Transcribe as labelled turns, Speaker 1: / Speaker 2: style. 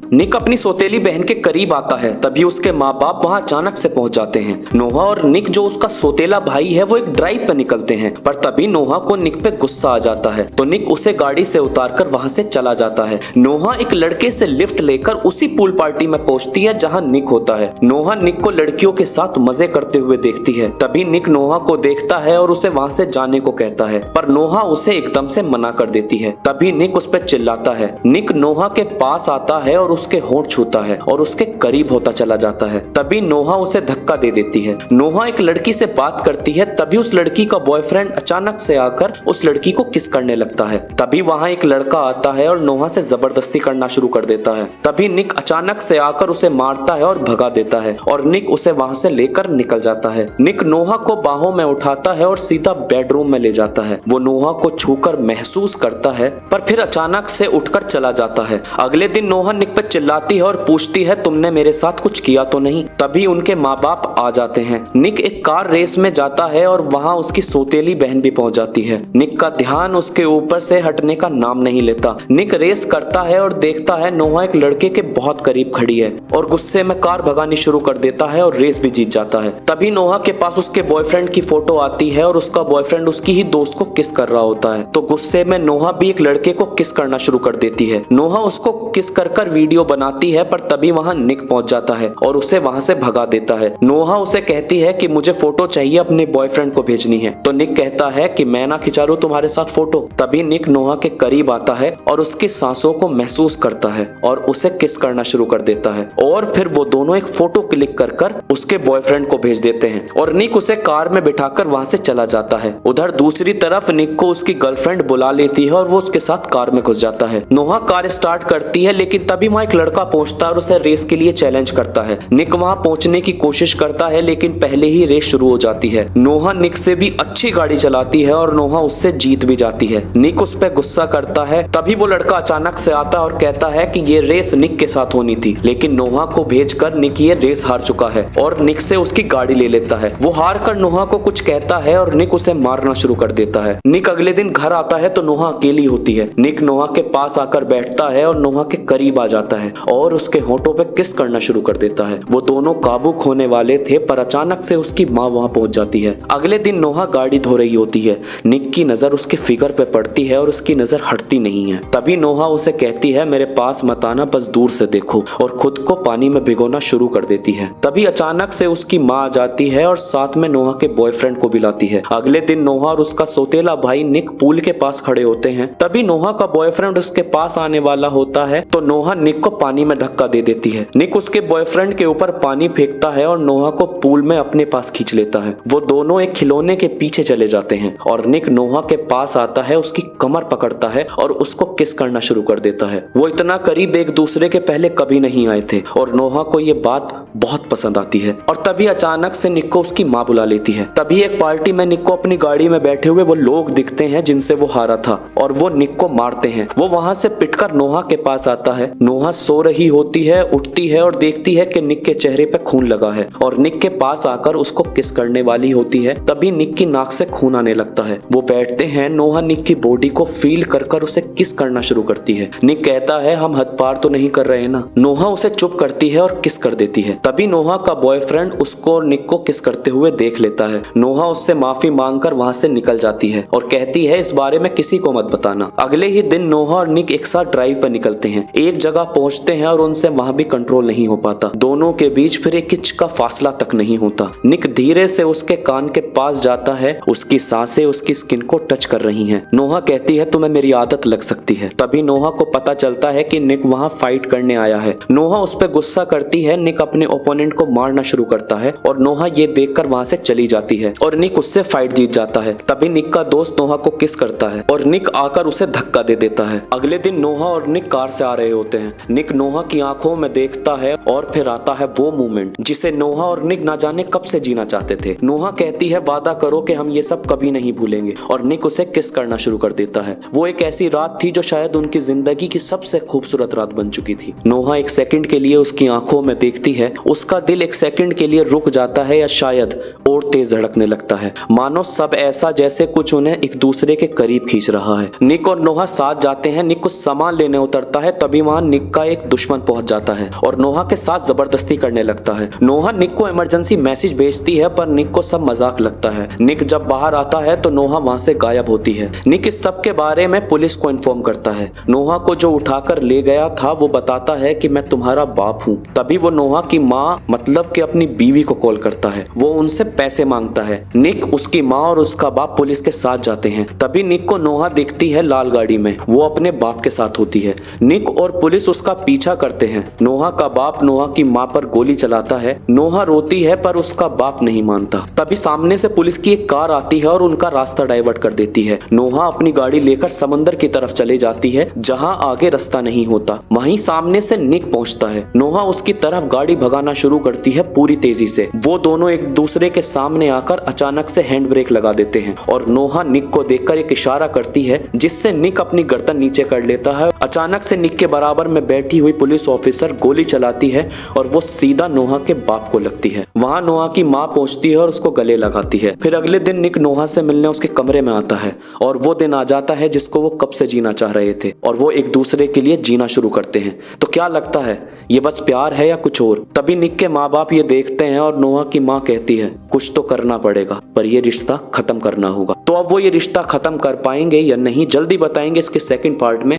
Speaker 1: निक अपनी सौतेली बहन के करीब आता है, तभी उसके माँ बाप वहाँ अचानक से पहुंच जाते हैं। नोहा और निक जो उसका सौतेला भाई है वो एक ड्राइव पर निकलते हैं, पर तभी नोहा को निक पे गुस्सा आ जाता है तो निक उसे गाड़ी से उतारकर वहाँ से चला जाता है। नोहा एक लड़के से लिफ्ट लेकर उसी पूल पार्टी में पहुंचती है जहाँ निक होता है। नोहा निक को लड़कियों के साथ मजे करते हुए देखती है, तभी निक नोहा को देखता है और उसे वहाँ से जाने को कहता है, पर नोहा उसे एकदम से मना कर देती है। तभी निक उस पर चिल्लाता है। निक नोहा के पास आता है और उसके होंठ छूता है और उसके करीब होता चला जाता है। तभी नोहा उसे धक्का दे देती है। नोहा एक लड़की से बात करती है, तभी उस लड़की का बॉयफ्रेंड अचानक से आकर उस लड़की को किस करने लगता है। तभी वहाँ एक लड़का आता है और नोहा से जबरदस्ती करना शुरू कर देता है। तभी निक अचानक से आकर उसे मारता है और भगा देता है और निक उसे वहाँ से लेकर निकल जाता है। निक नोहा को बाहों में उठाता है और सीधा बेडरूम में ले जाता है। वो नोहा को छूकर महसूस करता है, पर फिर अचानक से उठकर चला जाता है। अगले दिन नोहा निक पर चिल्लाती है और पूछती है, तुमने मेरे साथ कुछ किया तो नहीं? तभी उनके माँ बाप आ जाते हैं। निक एक कार रेस में जाता है और वहाँ उसकी सौतेली बहन भी पहुंच जाती है। निक का ध्यान उसके ऊपर से हटने का नाम नहीं लेता। निक रेस करता है और देखता है नोहा एक लड़के के बहुत करीब खड़ी है और गुस्से में कार भगानी शुरू कर देता है और रेस भी जीत जाता है। तभी नोहा के पास उसके बॉयफ्रेंड की फोटो आती है और उसका बॉयफ्रेंड उसकी ही दोस्त को किस कर रहा होता है, तो गुस्से में नोहा भी एक लड़के को किस करना शुरू कर देती है। नोहा उसको किस कर वीडियो बनाती है, पर तभी वहाँ निक पहुंच जाता है और उसे वहाँ से भगा देता है। नोहा उसे कहती है कि मुझे फोटो चाहिए, अपने बॉयफ्रेंड को भेजनी है, तो निक कहता है कि मैं ना खिंचा लूं तुम्हारे साथ फोटो। तभी निक नोहा के करीब आता है और उसकी सांसों को महसूस करता है और उसे किस करना शुरू कर देता है और फिर वो दोनों एक फोटो क्लिक कर उसके बॉयफ्रेंड को भेज देते हैं और निक उसे कार में बिठाकर वहाँ से चला जाता है। उधर दूसरी तरफ निक को उसकी गर्लफ्रेंड बुला लेती है और वो उसके साथ कार में घुस जाता है। नोहा कार स्टार्ट करती है, लेकिन तभी वहाँ एक लड़का पहुंचता है और उसे रेस के लिए चैलेंज करता है। निक वहाँ पहुंचने की कोशिश करता है, लेकिन पहले ही रेस शुरू हो जाती है। नोहा निक से भी अच्छी गाड़ी चलाती है और नोहा उससे जीत भी जाती है। निक उस पर गुस्सा करता है, तभी वो लड़का अचानक से आता है और कहता है कि ये रेस निक के साथ होनी थी, लेकिन नोहा को भेजकर निक ये रेस हार चुका है और निक से उसकी गाड़ी ले लेता है। वो हार कर नोहा को कुछ कहता है और निक उसे मारना शुरू कर देता है। निक अगले दिन घर आता है तो नोहा अकेली होती है। निक नोहा के पास आकर बैठता है और नोहा के करीब आ जाता है और उसके होठों पे किस करना शुरू कर देता है। वो दोनों काबू खोने वाले थे, पर अचानक से उसकी माँ वहाँ पहुंच जाती है। अगले दिन नोहा गाड़ी धो रही होती है। निक की नजर उसके फिगर पे पड़ती है और उसकी नजर हटती नहीं है। तभी नोहा उसे कहती है, मेरे पास मत आना, बस दूर से देखो, और खुद को पानी में भिगोना शुरू कर देती है। तभी अचानक से उसकी माँ आ जाती है और साथ में नोहा के बॉयफ्रेंड को भी लाती है। अगले दिन नोहा और उसका सौतेला भाई निक पूल के पास खड़े होते हैं। तभी नोहा का बॉयफ्रेंड उसके पास आने वाला होता है तो नोहा निक को पानी में धक्का दे देती है। निक उसके बॉयफ्रेंड के ऊपर पानी फेंकता है और नोहा को पूल में अपने पास खींच लेता है। वो दोनों एक खिलौने के पीछे चले जाते हैं और निक नोहा के पास आता है, उसकी कमर पकड़ता है और उसको किस करना शुरू कर देता है। वो इतना करीब एक दूसरे के पहले कभी नहीं आए थे और नोहा को ये बात बहुत पसंद आती है। और तभी अचानक से निक को उसकी माँ बुला लेती है। तभी एक पार्टी में निक को अपनी गाड़ी में बैठे हुए वो लोग दिखते हैं जिनसे वो हारा था और वो निक को मारते हैं। वो वहां से पिटकर नोहा के पास आता है। नोहा सो रही होती है, उठती है और देखती है कि निक के चेहरे पे खून लगा है और निक के पास आकर उसको किस करने वाली होती है। तभी निक की नाक से खून आने लगता है। वो बैठते हैं। नोहा निक की बॉडी को फील कर उसे किस करना शुरू करती है। निक कहता है, हम हद पार तो नहीं कर रहे ना। नोहा उसे चुप करती है और किस कर देती है। तभी नोहा का बॉयफ्रेंड उसको निक को किस करते हुए देख लेता है। नोहा उससे माफी मांगकर वहां से निकल जाती है और कहती है, इस बारे में किसी को मत बताना। अगले ही दिन नोहा और निक एक साथ ड्राइव पर निकलते हैं। एक जगह पहुंचते हैं और उनसे वहां भी कंट्रोल नहीं हो पाता। दोनों के बीच फिर एक इंच का फासला तक नहीं होता। निक धीरे से उसके कान के पास जाता है। उसकी सांसें उसकी स्किन को टच कर रही हैं। नोहा कहती है, तुम्हें मेरी आदत लग सकती है। तभी नोहा को पता चलता है कि निक वहां फाइट करने आया है। नोहा उस पर गुस्सा करती है। निक अपने ओपोनेंट को मारना शुरू करता है और नोहा ये देखकर वहां से चली जाती है और निक उससे फाइट जीत जाता है। तभी निक का दोस्त नोहा को किस करता है और निक आकर उसे धक्का दे देता है। अगले दिन नोहा और निक कार से आ रहे होते हैं। निक नोहा की आंखों में देखता है और फिर आता है वो मोमेंट जिसे नोहा और निक ना जाने कब से जीना चाहते थे। नोहा कहती है, वादा करो कि हम ये सब कभी नहीं भूलेंगे, और निक उसे किस करना शुरू कर देता है। वो एक ऐसी रात थी जो शायद उनकी जिंदगी की सबसे खूबसूरत रात बन चुकी थी। नोहा एक सेकंड के लिए उसकी आंखों में देखती है। उसका दिल एक सेकंड के लिए रुक जाता है या शायद और तेज धड़कने लगता है, मानो सब ऐसा जैसे कुछ उन्हें एक दूसरे के करीब खींच रहा है। निक और नोहा साथ जाते हैं। निक कुछ सामान लेने उतरता है। तभी वहां निक का एक दुश्मन पहुंच जाता है और नोहा के साथ जबरदस्ती करने लगता है। नोहा निक को इमरजेंसी मैसेज भेजती है पर निक को सब मजाक लगता है। निक जब बाहर आता है तो नोहा वहां से गायब होती है। निक इस सब के बारे में पुलिस को इन्फॉर्म करता है। नोहा को जो उठाकर ले गया था वो बताता है कि मैं तुम्हारा बाप हूँ। तभी वो नोहा की माँ मतलब कि अपनी बीवी को कॉल करता है। वो उनसे पैसे मांगता है। निक, उसकी माँ और उसका बाप पुलिस के साथ जाते हैं। तभी निक को नोहा दिखती है लाल गाड़ी में। वो अपने बाप के साथ होती है। निक और पुलिस उसका पीछा करते हैं। नोहा का बाप नोहा की माँ पर गोली चलाता है। नोहा रोती है पर उसका बाप नहीं मानता। तभी सामने से पुलिस की एक कार आती है और उनका रास्ता डाइवर्ट कर देती है। नोहा अपनी गाड़ी लेकर समंदर की तरफ चले जाती है जहाँ आगे रास्ता नहीं होता। वहीं सामने से निक पहुंचता है। नोहा उसकी तरफ गाड़ी भगाना शुरू करती है पूरी तेजी से। वो दोनों एक दूसरे के सामने आकर अचानक से हैंड ब्रेक लगा देते हैं और नोहा निक को देखकर एक इशारा करती है जिससे निक अपनी गर्दन नीचे कर लेता है। अचानक से निक के बराबर में बैठी हुई पुलिस ऑफिसर गोली चलाती है और वो सीधा नोहा के बाप को लगती है। वहाँ नोहा की माँ पहुंचती है और उसको गले लगाती है। फिर अगले दिन निक नोहा से मिलने उसके कमरे में आता है और वो दिन आ जाता है जिसको वो कब से जीना चाह रहे थे और वो एक दूसरे के लिए जीना शुरू करते हैं। तो क्या लगता है, ये बस प्यार है या कुछ और? तभी निक के माँ बाप ये देखते हैं और नोहा की माँ कहती है कुछ तो करना पड़ेगा पर ये रिश्ता खत्म करना होगा। तो अब वो ये रिश्ता खत्म कर पाएंगे या नहीं, जल्दी बताएंगे इसके सेकंड पार्ट में।